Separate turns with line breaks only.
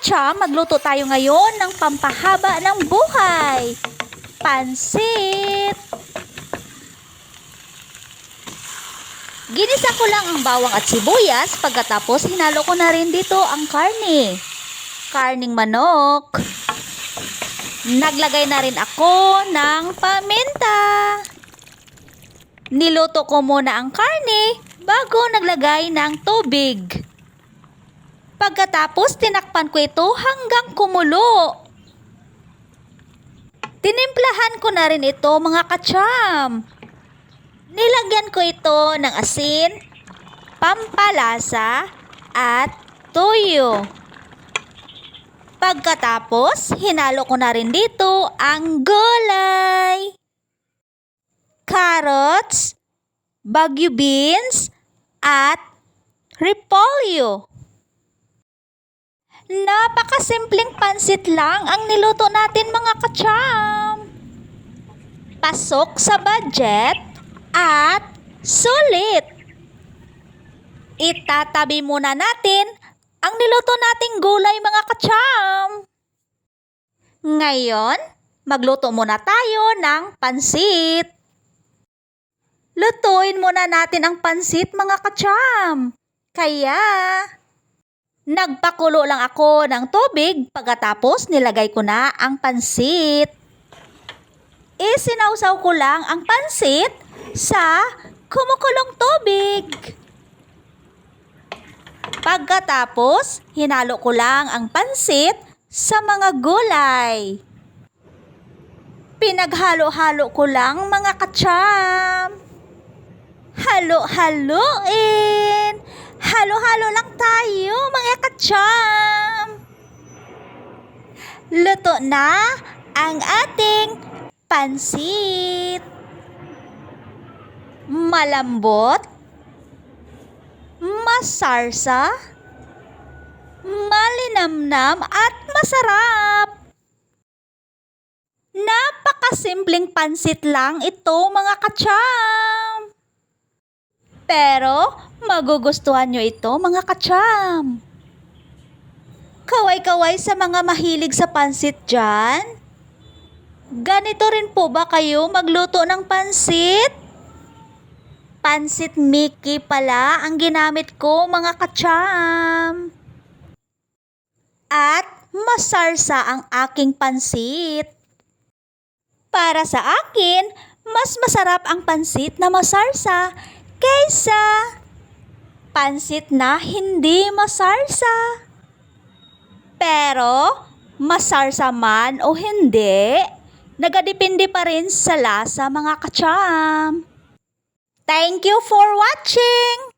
ka-cham, magluto tayo ngayon ng pampahaba ng buhay. Pansit! Ginisa ko lang ang bawang at sibuyas, pagkatapos hinalo ko na rin dito ang karne. Karning manok. Naglagay na rin ako ng paminta. Niluto ko muna ang karne bago naglagay ng tubig. Pagkatapos, tinakpan ko ito hanggang kumulo. Tinimplahan ko na rin ito mga ka-cham. Nilagyan ko ito ng asin, pampalasa, at toyo. Pagkatapos, hinalo ko na rin dito ang gulay. Carrots, Baguio beans, at repolyo. Napakasimpleng pansit lang ang niluto natin mga ka-cham. Pasok sa budget at sulit. Itatabi muna natin ang niluto nating gulay mga ka-cham. Ngayon, magluto muna tayo ng pansit. Lutuin muna natin ang pansit mga ka-cham. Kaya nagpakulo lang ako ng tubig, pagkatapos nilagay ko na ang pansit. Isinawsaw ko lang ang pansit sa kumukulong tubig. Pagkatapos, hinalo ko lang ang pansit sa mga gulay. Pinaghalo-halo ko lang mga ka-cham. Halo-haloin. Halo-halo lang tayo mga ka-cham. Luto na ang ating pansit. Malambot, masarsa, malinamnam at masarap. Napakasimpleng pansit lang ito mga ka-cham. Pero magugustuhan nyo ito mga ka-cham. Kaway-kaway sa mga mahilig sa pansit dyan. Ganito rin po ba kayo magluto ng pansit? Pansit Mickey pala ang ginamit ko mga ka-cham. At masarsa ang aking pansit. Para sa akin, mas masarap ang pansit na masarsa kaysa pansit na hindi masarsa. Pero, masarsa man o hindi, nagadepende pa rin sa lasa mga ka-cham. Thank you for watching!